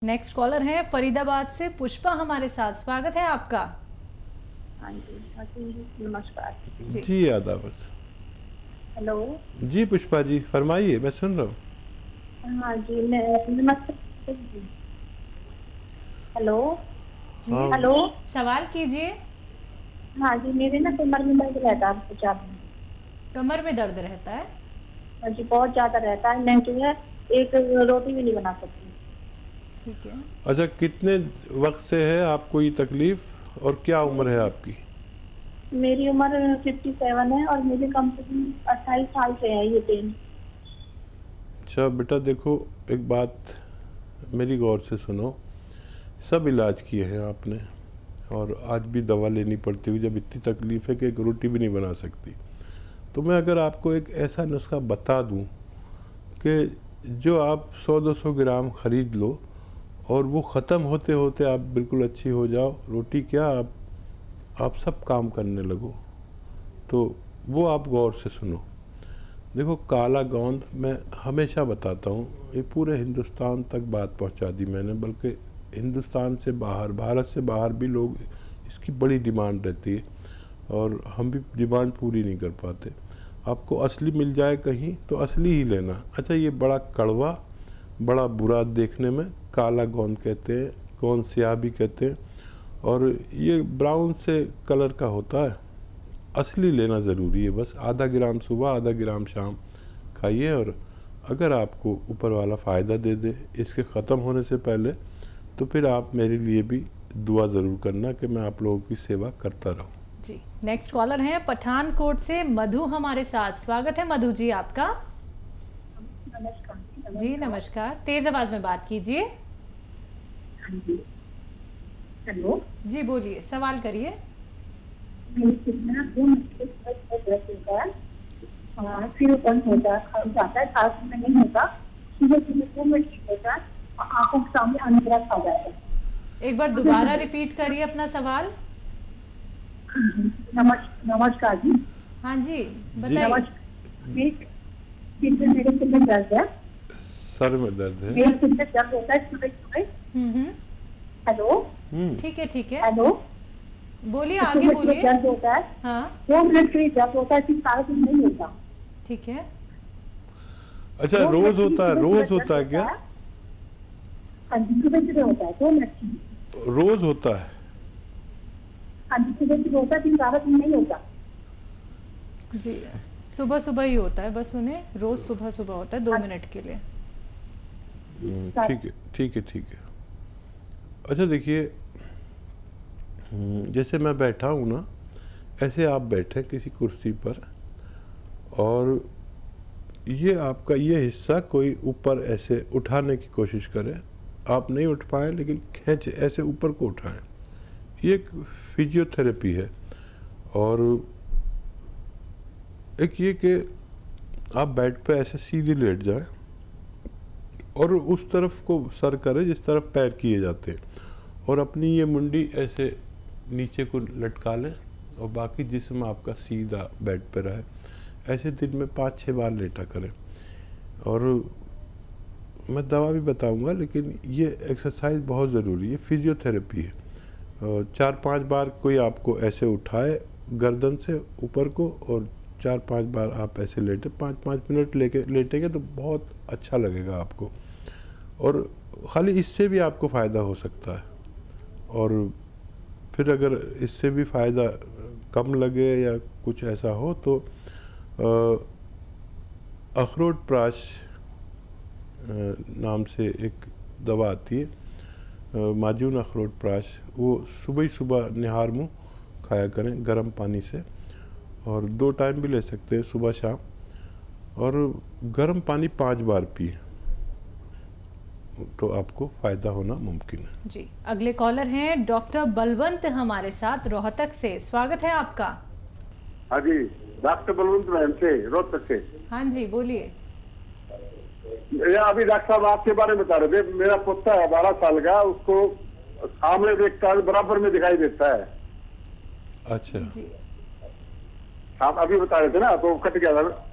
Next collar है फरीदाबाद से पुष्पा हमारे साथ। स्वागत है आपका। हाँ जी, नमस्कार जी आदाब। हेलो। जी पुष्पा जी फरमाइए, मैं सुन रहा हूँ। हाँ जी, मैं नमस्ते। हेलो जी हाँ। हेलो। सवाल कीजिए। हाँ जी, मेरे ना कमर में दर्द रहता है बहुत ज़्यादा। कमर में दर्द रहता है? हाँ जी, बहुत ज़्यादा रहता है। मैं जो है एक रोटी भी नहीं बना सकती। ठीक है। अच्छा, कितने वक्त से है आपको ये तकलीफ और क्या उम्र है आपकी? मेरी उम्र 57 है और मुझे कम से कम 28 साल से है ये पेन। अच्छा बेटा देखो, एक बात मेरी गौर से सुनो। सब इलाज किए हैं आपने और आज भी दवा लेनी पड़ती हुई जब इतनी तकलीफ है कि एक रोटी भी नहीं बना सकती। तो मैं अगर आपको एक ऐसा नुस्खा बता दूं कि जो आप 100-200 ग्राम ख़रीद लो और वो ख़त्म होते होते आप बिल्कुल अच्छी हो जाओ, रोटी क्या आप सब काम करने लगो, तो वो आप गौर से सुनो। देखो काला गोंद मैं हमेशा बताता हूँ, ये पूरे हिंदुस्तान तक बात पहुँचा दी मैंने, बल्कि हिंदुस्तान से बाहर, भारत से बाहर भी लोग इसकी बड़ी डिमांड रहती है और हम भी डिमांड पूरी नहीं कर पाते। आपको असली मिल जाए कहीं तो असली ही लेना। अच्छा, ये बड़ा कड़वा, बड़ा बुरा देखने में काला गोंद कहते हैं, गोंद स्याह भी कहते हैं, और ये ब्राउन से कलर का होता है। असली लेना ज़रूरी है। बस आधा ग्राम सुबह, आधा ग्राम शाम खाइए और अगर आपको ऊपर वाला फ़ायदा दे दे इसके ख़त्म होने से पहले, तो फिर आप मेरे लिए भी दुआ ज़रूर करना कि मैं आप लोगों की सेवा करता रहूं। जी नेक्स्ट कॉलर है पठानकोट से मधु हमारे साथ। स्वागत है मधु जी आपका। नमस्कार। जी नमस्कार, तेज आवाज में बात कीजिए। हाँ जी। हेलो। जी बोलिए, सवाल करिए। मेरे कितना 2 मिनट दर्द होता है, फिर बंद होता है, खा जाता है, सांस में नहीं होता, सुबह सुबह 2 मिनट ठीक होता है और आंखों के सामने अंधेरा छा जाता है। एक बार दोबारा रिपीट करिए अपना सवाल। नमस्कार जी। हाँ जी जी। बताइए। मेरे सिर में दर्द है। सर में दर्द है? मेरे सिर में दर्द होता है सुबह सुबह। हेलो। ठीक है ठीक है, हेलो। बोलिए तो आगे सुबह बोलिए। सुबह दर्द होता है, हाँ 2 मिनट के लिए दर्द होता है, फिर सारा दिन नहीं होता। ठीक है। अच्छा, 2 मिनट रोज के लिए होता है? सुबह रोज सुबह होता है दर्द क्या? हाँ जी, सुबह सुबह होता है 2 मिनट के लिए। रोज होता है? हाँ जी, सुबह सुबह होता है, फिर सारा दिन नहीं होता। जी सुबह सुबह ही होता है, बस उन्हें रोज सुबह सुबह होता है 2 मिनट के लिए। ठीक है ठीक है ठीक है। अच्छा देखिए, जैसे मैं बैठा हूँ ना, ऐसे आप बैठे किसी कुर्सी पर और ये आपका ये हिस्सा कोई ऊपर ऐसे उठाने की कोशिश करे, आप नहीं उठ पाए लेकिन खींचे ऐसे ऊपर को उठाएं। ये एक फिजियोथेरेपी है। और एक ये कि आप बेड पे ऐसे सीधे लेट जाएं और उस तरफ को सर करें जिस तरफ पैर किए जाते हैं, और अपनी ये मुंडी ऐसे नीचे को लटका लें और बाकी जिस्म आपका सीधा बेड पे रहे। ऐसे दिन में 5-6 बार लेटा करें। और मैं दवा भी बताऊंगा, लेकिन ये एक्सरसाइज बहुत ज़रूरी है, फिजियोथेरेपी है। 4-5 बार कोई आपको ऐसे उठाए गर्दन से ऊपर को और 4-5 बार आप ऐसे लेटे, 5-5 मिनट लेके लेटेंगे तो बहुत अच्छा लगेगा आपको। और ख़ाली इससे भी आपको फ़ायदा हो सकता है। और फिर अगर इससे भी फ़ायदा कम लगे या कुछ ऐसा हो तो अखरोट प्राश नाम से एक दवा आती है, माजून अखरोट प्राश, वो सुबह ही सुबह निहार मुँह खाया करें गर्म पानी से, और 2 टाइम भी ले सकते हैं, सुबह शाम। और गर्म पानी 5 बार पिए तो आपको फ़ायदा होना मुमकिन है। जी अगले कॉलर हैं डॉक्टर बलवंत हमारे साथ रोहतक से। स्वागत है आपका। हाँ जी, डॉक्टर बलवंत मैम से, रोहतक से। हाँ जी बोलिए। अभी डॉक्टर साहब आपके बारे में बता रहे थे। मेरा पोता है 12 साल का, उसको सामने देखता है, बराबर में दिखाई देता है। अच्छा जी आप अभी बता रहे थे ना, तो कट गया था।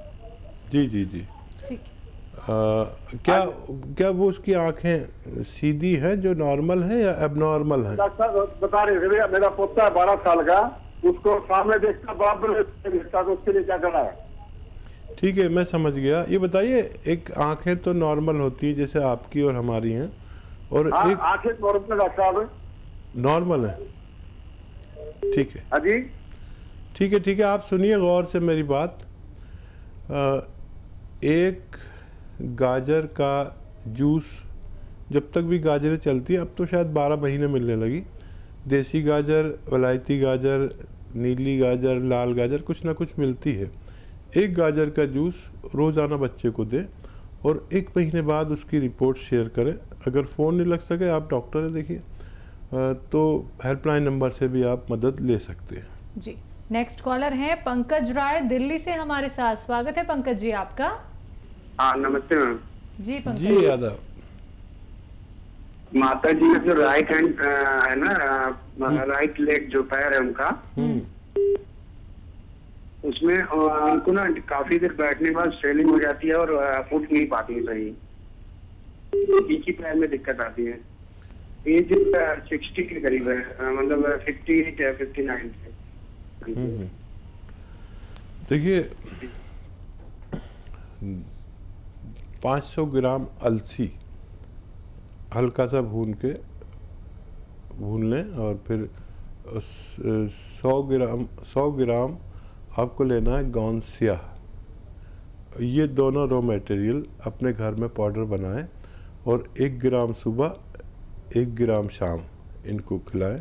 जी जी जी। ठीक। क्या क्या वो उसकी आंखें सीधी है जो नॉर्मल है या एबनॉर्मल है? डॉक्टर साहब बता रहे थे, मेरा पोता है 12 साल का, उसको सामने देखता बराबर में देखता, तो उसके लिए क्या करना है? ठीक है, मैं समझ गया। ये बताइए, एक आंखें तो नॉर्मल होती है जैसे आपकी और हमारी हैं, और हाँ, एक आंखें नॉर्मल डॉक्टर साहब। नॉर्मल है। ठीक है, हाँ जी। ठीक है, ठीक है, आप सुनिए गौर से मेरी बात। एक गाजर का जूस, जब तक भी गाजरें चलती हैं, अब तो शायद 12 महीने मिलने लगी, देसी गाजर, वलायती गाजर, नीली गाजर, लाल गाजर, कुछ ना कुछ मिलती है। एक गाजर का जूस रोज़ाना बच्चे को दें और 1 महीने बाद उसकी रिपोर्ट शेयर करें। अगर फ़ोन नहीं लग सके, आप डॉक्टर से देखिए, तो हेल्पलाइन नंबर से भी आप मदद ले सकते हैं। जी, नेक्स्ट कॉलर हैं पंकज राय दिल्ली से हमारे साथ। स्वागत है पंकज जी आपका। हाँ नमस्ते मैम। जी पंकज जी यादव, माता जी का जो राइट हैंड है ना, राइट लेग जो पैर है उनका, उसमें उनको ना काफी देर बैठने के बाद स्वेलिंग हो जाती है और उठ नहीं पाती है सही, एक ही पैर में दिक्कत आती है। एज 60 के करीब है, मतलब 58 या 59 है। देखिए 500 ग्राम अलसी हल्का सा भून लें, और फिर 100 ग्राम आपको लेना है गौन स्याह। ये दोनों रॉ मटेरियल अपने घर में पाउडर बनाएं और 1 ग्राम सुबह 1 ग्राम शाम इनको खिलाएं,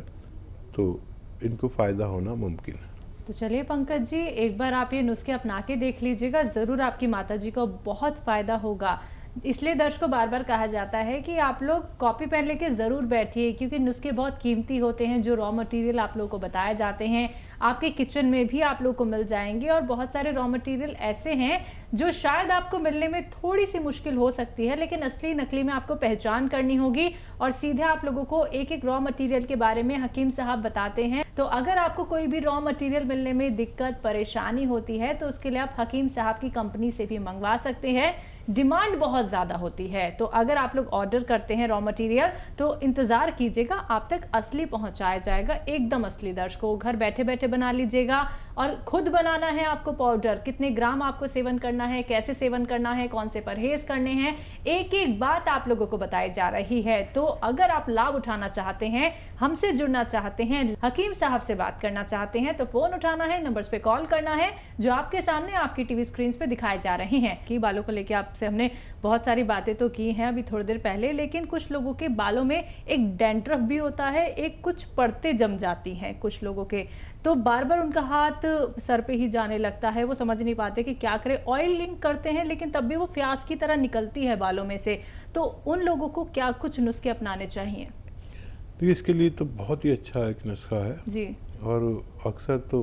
तो इनको फ़ायदा होना मुमकिन है। तो चलिए पंकज जी, एक बार आप ये नुस्खे अपना के देख लीजिएगा, ज़रूर आपकी माता जी को बहुत फ़ायदा होगा। इसलिए दर्शकों को बार बार कहा जाता है कि आप लोग कॉपी पेन लेके ज़रूर बैठिए, क्योंकि नुस्खे बहुत कीमती होते हैं। जो रॉ मटेरियल आप लोगों को बताए जाते हैं आपके किचन में भी आप लोग को मिल जाएंगे, और बहुत सारे रॉ मटेरियल ऐसे हैं जो शायद आपको मिलने में थोड़ी सी मुश्किल हो सकती है, लेकिन असली नकली में आपको पहचान करनी होगी। और सीधे आप लोगों को एक एक रॉ मटेरियल के बारे में हकीम साहब बताते हैं। तो अगर आपको कोई भी रॉ मटेरियल मिलने में दिक्कत परेशानी होती है, तो उसके लिए आप हकीम साहब की कंपनी से भी मंगवा सकते हैं। डिमांड बहुत ज़्यादा होती है, तो अगर आप लोग ऑर्डर करते हैं रॉ मटेरियल, तो इंतज़ार कीजिएगा, आप तक असली पहुंचाया जाएगा, एकदम असली। दर्शकों, घर बैठे बैठे बना लीजिएगा, और खुद बनाना है आपको पाउडर, कितने ग्राम आपको सेवन करना है, कैसे सेवन करना है, कौन से परहेज करने हैं, एक एक बात आप लोगों को बताई जा रही है। तो अगर आप लाभ उठाना चाहते हैं, हमसे जुड़ना चाहते हैं, हकीम साहब से बात करना चाहते हैं, तो फोन उठाना है, नंबर्स पे कॉल करना है जो आपके सामने आपकी टीवी स्क्रीन पे दिखाए जा रहे हैं। कि बालों को लेकर आपसे हमने बहुत सारी बातें तो की हैं अभी थोड़ी देर पहले, लेकिन कुछ लोगों के बालों में एक डैंड्रफ भी होता है, एक कुछ परतें जम जाती हैं कुछ लोगों के, तो बार बार उनका हाथ सर पे ही जाने लगता है, वो समझ नहीं पाते कि क्या करें। ऑयलिंग करते हैं लेकिन तब भी वो फ्यास की तरह निकलती है बालों में से, तो उन लोगों को क्या कुछ नुस्खे अपनाने चाहिए? देखिए, इसके लिए तो बहुत ही अच्छा एक नुस्खा है जी। और अक्सर तो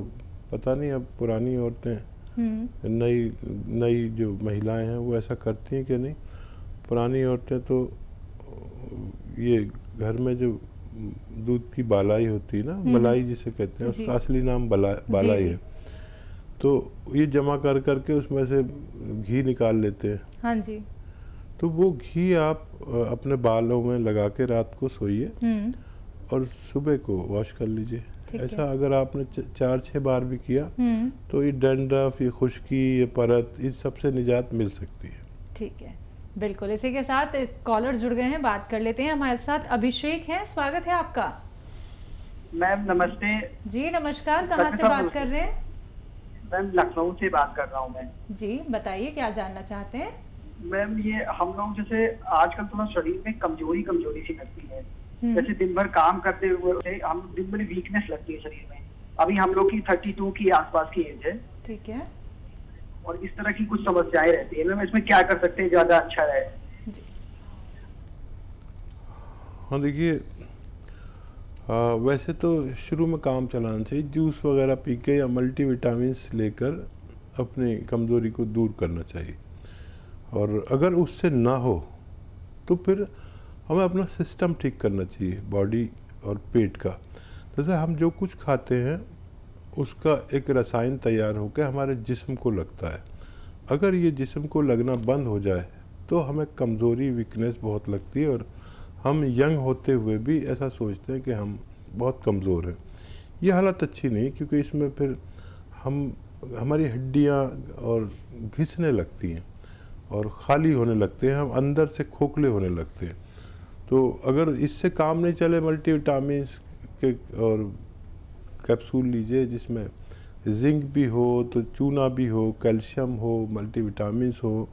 पता नहीं अब पुरानी औरतें, नई जो महिलाएं हैं वो ऐसा करती हैं कि नहीं। पुरानी औरतें तो ये घर में जो दूध की बालाई होती है ना, मलाई जिसे कहते हैं, उसका असली नाम बालाई है, तो ये जमा कर करके उसमें से घी निकाल लेते हैं। हाँ जी। तो वो घी आप अपने बालों में लगा के रात को सोइए और सुबह को वॉश कर लीजिए। ऐसा अगर आपने 4-6 बार भी किया तो ये डैंड्रफ, ये खुश्की, ये परत, इस सबसे निजात मिल सकती है। ठीक है, बिल्कुल। इसी के साथ कॉलर जुड़ गए हैं, बात कर लेते हैं। हमारे साथ अभिषेक हैं, स्वागत है आपका। मैम नमस्ते। जी नमस्कार, कहाँ से बात कर रहे हैं? मैम लखनऊ से बात कर रहा हूँ मैं। जी बताइए, क्या जानना चाहते हैं? मैम ये हम लोग जैसे आजकल थोड़ा शरीर में कमजोरी सी लगती है, जैसे दिन भर काम करते हुए हम दिन भर वीकनेस लगती है शरीर में। अभी हम लोग की 32 की आसपास की एज है। ठीक है। और इस तरह की कुछ समस्याएं रहती है, मैम इसमें क्या कर सकते हैं ज्यादा अच्छा रहे? हाँ देखिए, वैसे तो शुरू में काम चलाना चाहिए, जूस वगैरह पी के या मल्टीविटामिन्स लेकर अपनी कमज़ोरी को दूर करना चाहिए। और अगर उससे ना हो तो फिर हमें अपना सिस्टम ठीक करना चाहिए, बॉडी और पेट का। जैसे हम जो कुछ खाते हैं उसका एक रसायन तैयार होकर हमारे जिस्म को लगता है। अगर ये जिस्म को लगना बंद हो जाए तो हमें कमज़ोरी वीकनेस बहुत लगती है और हम यंग होते हुए भी ऐसा सोचते हैं कि हम बहुत कमज़ोर हैं। ये हालत अच्छी नहीं, क्योंकि इसमें फिर हमारी हड्डियाँ और घिसने लगती हैं और ख़ाली होने लगते हैं, हम अंदर से खोखले होने लगते हैं। तो अगर इससे काम नहीं चले, मल्टीविटामिन्स के और कैप्सूल लीजिए जिसमें जिंक भी हो, तो चूना भी हो, कैल्शियम हो, मल्टीविटामिन्स हो,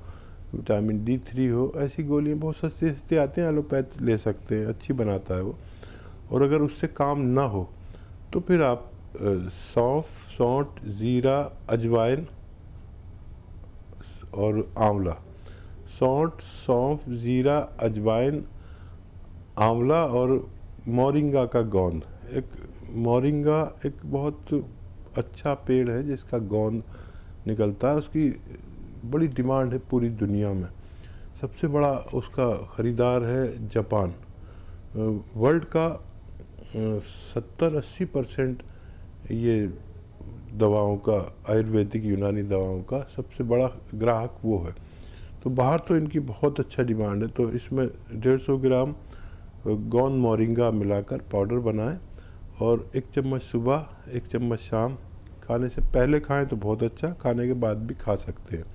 विटामिन D3 हो, ऐसी गोलियाँ बहुत सस्ती सस्ती आती हैं, एलोपैथ ले सकते हैं, अच्छी बनाता है वो। और अगर उससे काम ना हो तो फिर आप सौंफ, सौंठ, ज़ीरा, अजवाइन और आंवला, सौंठ, सौंफ, ज़ीरा, अजवाइन, आंवला और मोरिंगा का गोंद। मोरिंगा एक बहुत अच्छा पेड़ है जिसका गोंद निकलता है, उसकी बड़ी डिमांड है पूरी दुनिया में। सबसे बड़ा उसका ख़रीदार है जापान। वर्ल्ड का 70-80% ये दवाओं का, आयुर्वेदिक यूनानी दवाओं का सबसे बड़ा ग्राहक वो है। तो बाहर तो इनकी बहुत अच्छा डिमांड है। तो इसमें 150 ग्राम गोंद मोरिंगा मिलाकर पाउडर बनाएं और 1 चम्मच सुबह, 1 चम्मच शाम, खाने से पहले खाएं तो बहुत अच्छा, खाने के बाद भी खा सकते हैं।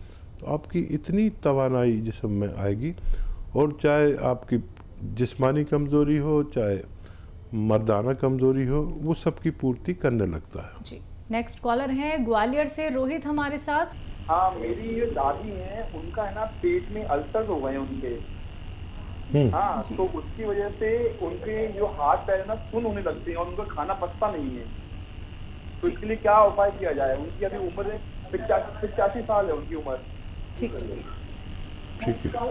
तो आपकी इतनी तवानाई जिस्म में आएगी, और चाहे आपकी जिस्मानी कमज़ोरी हो, चाहे मर्दाना कमज़ोरी हो, वो सबकी पूर्ति करने लगता है। जी, नेक्स्ट कॉलर हैं ग्वालियर से रोहित हमारे साथ। हाँ, मेरी ये दादी हैं, उनका है ना पेट में अल्सर हो गए उनके। हाँ, तो उसकी वजह से उनके जो हाथ पैर ना सुन्न होने लगते हैं और उनका खाना पचता नहीं है। तो इसके लिए क्या उपाय किया जाए? उनकी अभी उम्र 85 साल है उनकी उम्र। ठीक है, ठीक है।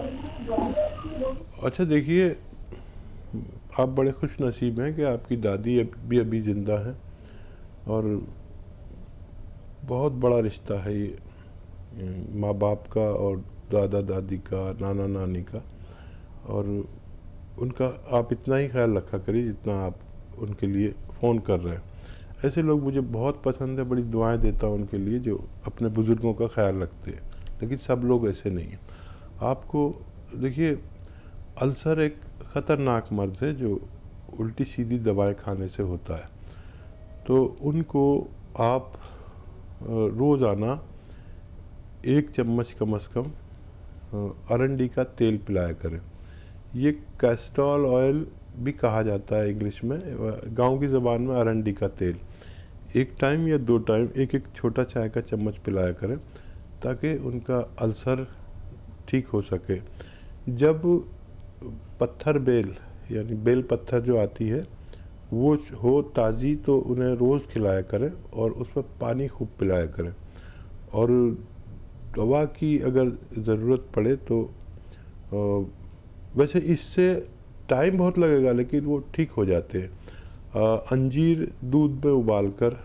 अच्छा देखिए, आप बड़े खुश नसीब हैं कि आपकी दादी अभी ज़िंदा हैं, और बहुत बड़ा रिश्ता है ये माँ बाप का और दादा दादी का, नाना नानी का। और उनका आप इतना ही ख्याल रखा करिए जितना आप उनके लिए फ़ोन कर रहे हैं। ऐसे लोग मुझे बहुत पसंद है, बड़ी दुआएं देता हूँ उनके लिए जो अपने बुज़ुर्गों का ख्याल रखते हैं, लेकिन सब लोग ऐसे नहीं हैं। आपको देखिए, अल्सर एक ख़तरनाक मर्ज़ है जो उल्टी सीधी दवाएं खाने से होता है। तो उनको आप रोज़ाना 1 चम्मच कम से कम अरंडी का तेल पिलाया करें। ये कैस्ट्रॉल ऑयल भी कहा जाता है इंग्लिश में, गांव की ज़बान में अरंडी का तेल। 1 टाइम या 2 टाइम 1-1 छोटा चाय का चम्मच पिलाया करें, ताकि उनका अल्सर ठीक हो सके। जब पत्थर बेल यानी बेल पत्थर जो आती है वो हो ताज़ी, तो उन्हें रोज़ खिलाया करें और उस पर पानी खूब पिलाया करें। और दवा की अगर ज़रूरत पड़े तो वैसे इससे टाइम बहुत लगेगा, लेकिन वो ठीक हो जाते हैं। अंजीर दूध में उबाल कर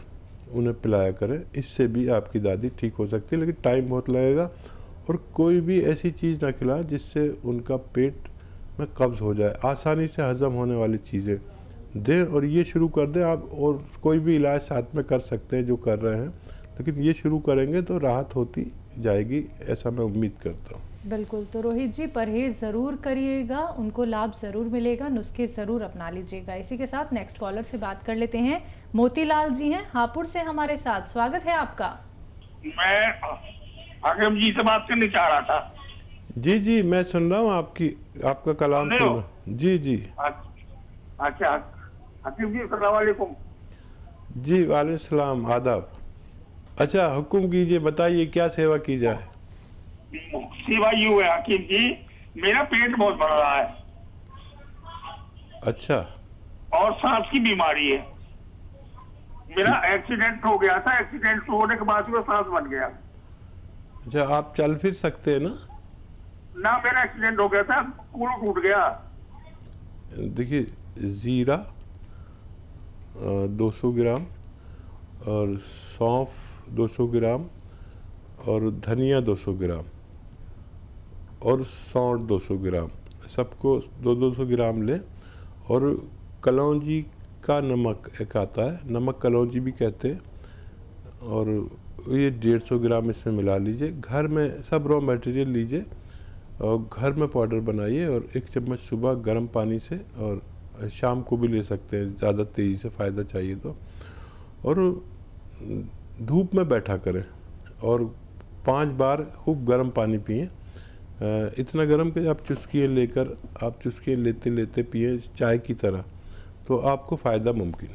उन्हें पिलाया करें, इससे भी आपकी दादी ठीक हो सकती है, लेकिन टाइम बहुत लगेगा। और कोई भी ऐसी चीज़ ना खिलाएं जिससे उनका पेट में कब्ज़ हो जाए। आसानी से हज़म होने वाली चीज़ें दें और ये शुरू कर दें आप। और कोई भी इलाज साथ में कर सकते हैं जो कर रहे हैं, लेकिन ये शुरू करेंगे तो राहत होती जाएगी, ऐसा मैं उम्मीद करता हूँ। बिल्कुल। तो रोहित जी, परहेज ज़रूर करिएगा, उनको लाभ ज़रूर मिलेगा, नुस्खे ज़रूर अपना लीजिएगा। इसी के साथ नेक्स्ट कॉलर से बात कर लेते हैं। मोतीलाल जी हैं हापुड़ से हमारे साथ, स्वागत है आपका। मैं हाकिम जी से बात करनी चाह रहा था। जी जी, मैं सुन रहा हूँ आपका कलाम सुन रहा हूँ। जी जी। अच्छा हाकिम जी, अस्सलाम वालेकुम। जी वालेकुम सलाम, आदाब। अच्छा, हुक्म कीजिए, बताइए क्या सेवा की जाए। सेवा यूँ है हाकिम जी, मेरा पेट बहुत बढ़ रहा है। अच्छा। और सांस की बीमारी है। मेरा एक्सीडेंट हो गया था, एक्सीडेंट होने के बाद में सांस बन गया। अच्छा, आप चल फिर सकते हैं ना? ना, मेरा एक्सीडेंट हो गया था, कूल टूट गया। देखिए, ज़ीरा 200 ग्राम और सौंफ 200 ग्राम और धनिया 200 ग्राम और सौंठ 200 ग्राम, सबको 200 ग्राम लें। और कलौंजी का नमक एक आता है, नमक कलौंजी भी कहते हैं, और ये 150 ग्राम इसमें मिला लीजिए। घर में सब रॉ मटेरियल लीजिए और घर में पाउडर बनाइए और 1 चम्मच सुबह गर्म पानी से, और शाम को भी ले सकते हैं ज़्यादा तेज़ी से फ़ायदा चाहिए तो। और धूप में बैठा करें और 5 बार खूब गर्म पानी पिएं, इतना गर्म कि आप चुस्कियाँ लेते लेते पिएं चाय की तरह, तो आपको फ़ायदा मुमकिन है।